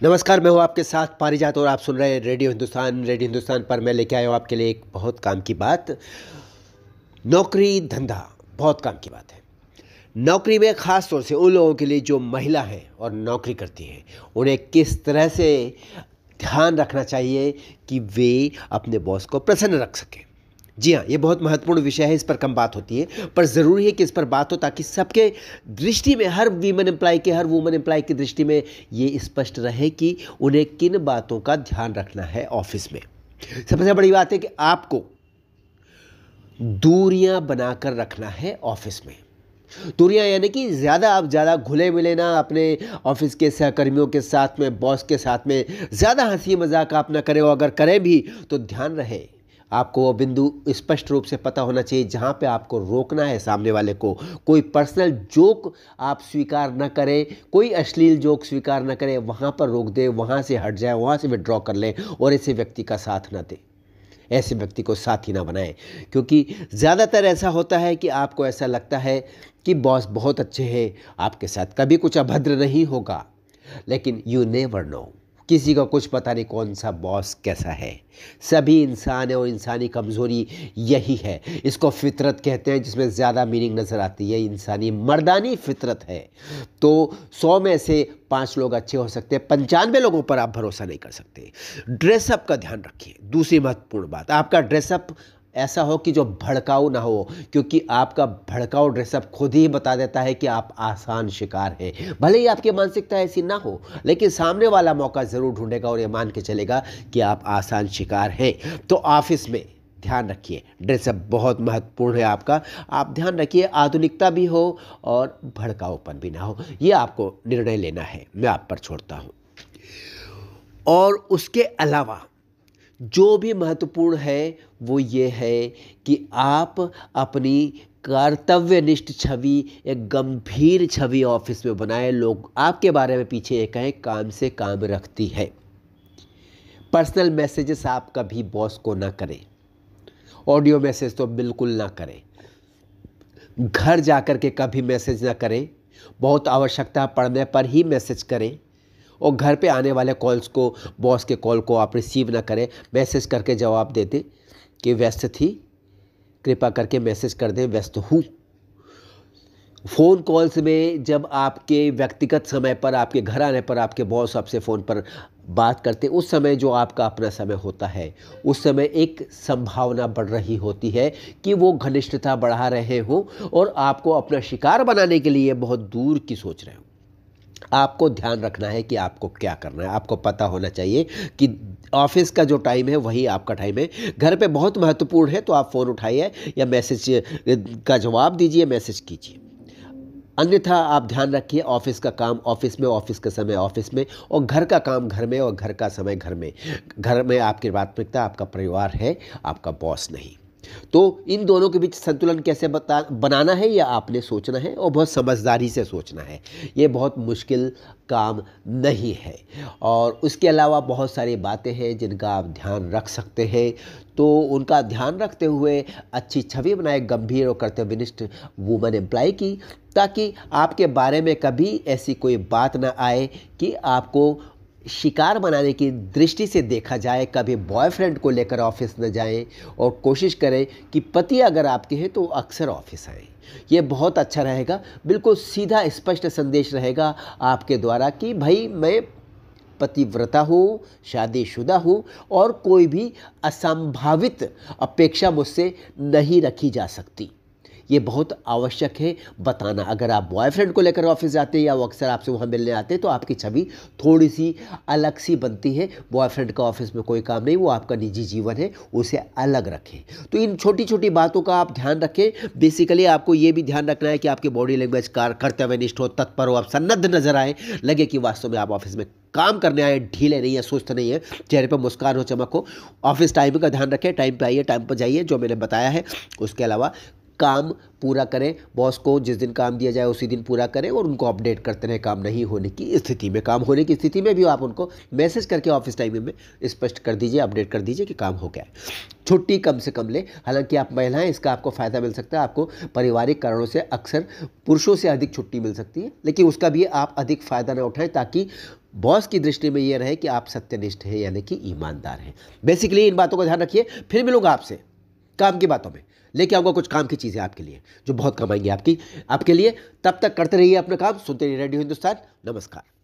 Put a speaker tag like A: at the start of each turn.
A: नमस्कार, मैं हूँ आपके साथ पारिजात और आप सुन रहे हैं रेडियो हिंदुस्तान। रेडियो हिंदुस्तान पर मैं लेके आया हूँ आपके लिए एक बहुत काम की बात। नौकरी धंधा बहुत काम की बात है। नौकरी में ख़ास तौर से उन लोगों के लिए जो महिला हैं और नौकरी करती हैं, उन्हें किस तरह से ध्यान रखना चाहिए कि वे अपने बॉस को प्रसन्न रख सकें। जी हाँ, ये बहुत महत्वपूर्ण विषय है, इस पर कम बात होती है, पर ज़रूरी है कि इस पर बात हो ताकि सबके दृष्टि में, हर वुमन एम्प्लॉय की दृष्टि में ये स्पष्ट रहे कि उन्हें किन बातों का ध्यान रखना है ऑफिस में। सबसे बड़ी बात है कि आपको दूरियां बनाकर रखना है ऑफिस में। दूरियां यानी कि आप ज़्यादा घुले मिले ना अपने ऑफिस के सहकर्मियों के साथ में, बॉस के साथ में ज़्यादा हंसी मजाक आप ना करें, और अगर करें भी तो ध्यान रहे आपको वो बिंदु स्पष्ट रूप से पता होना चाहिए जहाँ पे आपको रोकना है सामने वाले को। कोई पर्सनल जोक आप स्वीकार न करें, कोई अश्लील जोक स्वीकार न करें, वहाँ पर रोक दे, वहाँ से हट जाए, वहाँ से विड्रॉ कर लें और ऐसे व्यक्ति का साथ ना दें, ऐसे व्यक्ति को साथी ना बनाएं। क्योंकि ज़्यादातर ऐसा होता है कि आपको ऐसा लगता है कि बॉस बहुत अच्छे हैं, आपके साथ कभी कुछ अभद्र नहीं होगा, लेकिन यू नेवर नो, किसी को कुछ पता नहीं कौन सा बॉस कैसा है। सभी इंसान है और इंसानी कमज़ोरी यही है। इसको फितरत कहते हैं, जिसमें ज़्यादा मीनिंग नज़र आती है। इंसानी मर्दानी फितरत है। तो 100 में से 5 लोग अच्छे हो सकते हैं, 95 लोगों पर आप भरोसा नहीं कर सकते। ड्रेसअप का ध्यान रखिए। दूसरी महत्वपूर्ण बात, आपका ड्रेसअप ऐसा हो कि जो भड़काऊ ना हो, क्योंकि आपका भड़काऊ ड्रेसअप खुद ही बता देता है कि आप आसान शिकार हैं। भले ही आपकी मानसिकता ऐसी ना हो, लेकिन सामने वाला मौका ज़रूर ढूंढेगा और ये मान के चलेगा कि आप आसान शिकार हैं। तो ऑफिस में ध्यान रखिए, ड्रेसअप बहुत महत्वपूर्ण है आपका। आप ध्यान रखिए, आधुनिकता भी हो और भड़काऊपन भी ना हो। ये आपको निर्णय लेना है, मैं आप पर छोड़ता हूँ। और उसके अलावा जो भी महत्वपूर्ण है वो ये है कि आप अपनी कर्तव्यनिष्ठ छवि, एक गंभीर छवि ऑफिस में बनाएं। लोग आपके बारे में पीछे ये कहें, काम से काम रखती है। पर्सनल मैसेजेस आप कभी बॉस को ना करें, ऑडियो मैसेज तो बिल्कुल ना करें। घर जाकर के कभी मैसेज ना करें, बहुत आवश्यकता पड़ने पर ही मैसेज करें। और घर पे आने वाले कॉल्स को, बॉस के कॉल को आप रिसीव ना करें। मैसेज करके जवाब दे दें कि व्यस्त थी, कृपया करके मैसेज कर दें व्यस्त हूँ। फ़ोन कॉल्स में जब आपके व्यक्तिगत समय पर, आपके घर आने पर आपके बॉस आपसे फ़ोन पर बात करते, उस समय जो आपका अपना समय होता है, उस समय एक संभावना बढ़ रही होती है कि वो घनिष्ठता बढ़ा रहे हों और आपको अपना शिकार बनाने के लिए बहुत दूर की सोच रहे हो। आपको ध्यान रखना है कि आपको क्या करना है। आपको पता होना चाहिए कि ऑफिस का जो टाइम है वही आपका टाइम है। घर पे बहुत महत्वपूर्ण है तो आप फ़ोन उठाइए या मैसेज का जवाब दीजिए, मैसेज कीजिए। अन्यथा आप ध्यान रखिए, ऑफिस का काम ऑफिस में, ऑफिस का समय ऑफिस में, और घर का काम घर में, और घर का समय घर में। घर में आपकी प्राथमिकता आपका परिवार है, आपका बॉस नहीं। तो इन दोनों के बीच संतुलन कैसे बनाना है, यह आपने सोचना है और बहुत समझदारी से सोचना है। ये बहुत मुश्किल काम नहीं है। और उसके अलावा बहुत सारी बातें हैं जिनका आप ध्यान रख सकते हैं। तो उनका ध्यान रखते हुए अच्छी छवि बनाए गंभीर और कर्तव्यनिष्ठ वुमन एम्प्लॉय की, ताकि आपके बारे में कभी ऐसी कोई बात ना आए कि आपको शिकार बनाने की दृष्टि से देखा जाए। कभी बॉयफ्रेंड को लेकर ऑफिस न जाएं और कोशिश करें कि पति अगर आपके हैं तो अक्सर ऑफिस आएँ। ये बहुत अच्छा रहेगा। बिल्कुल सीधा स्पष्ट संदेश रहेगा आपके द्वारा कि भाई मैं पतिव्रता हूँ, शादीशुदा हूँ और कोई भी असंभावित अपेक्षा मुझसे नहीं रखी जा सकती। ये बहुत आवश्यक है बताना। अगर आप बॉयफ्रेंड को लेकर ऑफिस जाते हैं या वो अक्सर आपसे वहाँ मिलने आते हैं तो आपकी छवि थोड़ी सी अलग सी बनती है। बॉयफ्रेंड का ऑफिस में कोई काम नहीं, वो आपका निजी जीवन है, उसे अलग रखें। तो इन छोटी छोटी बातों का आप ध्यान रखें। बेसिकली आपको ये भी ध्यान रखना है कि आपकी बॉडी लैंग्वेज कर्तव्यनिष्ठ हो, तत्पर हो, आप सन्नद्ध नजर आए, लगे कि वास्तव में आप ऑफिस में काम करने आए, ढीले नहीं है, सुस्त नहीं है, चेहरे पर मुस्कान हो, चमक हो। ऑफिस टाइम का ध्यान रखें, टाइम पे आइए, टाइम पर जाइए, जो मैंने बताया है। उसके अलावा काम पूरा करें, बॉस को जिस दिन काम दिया जाए उसी दिन पूरा करें और उनको अपडेट करते रहें काम नहीं होने की स्थिति में। काम होने की स्थिति में भी आप उनको मैसेज करके ऑफिस टाइम में स्पष्ट कर दीजिए, अपडेट कर दीजिए कि काम हो गया है। छुट्टी कम से कम लें। हालांकि आप महिला हैं, इसका आपको फ़ायदा मिल सकता है। आपको पारिवारिक कारणों से अक्सर पुरुषों से अधिक छुट्टी मिल सकती है, लेकिन उसका भी आप अधिक फ़ायदा न उठाएं ताकि बॉस की दृष्टि में ये रहे कि आप सत्यनिष्ठ हैं यानी कि ईमानदार हैं। बेसिकली इन बातों का ध्यान रखिए। फिर मिलूंगा आपसे काम की बातों में, लेके आऊँगा कुछ काम की चीज़ें आपके लिए जो बहुत कम आएंगी आपके लिए। तब तक करते रहिए अपना काम, सुनते रहिए रेडियो हिंदुस्तान। नमस्कार।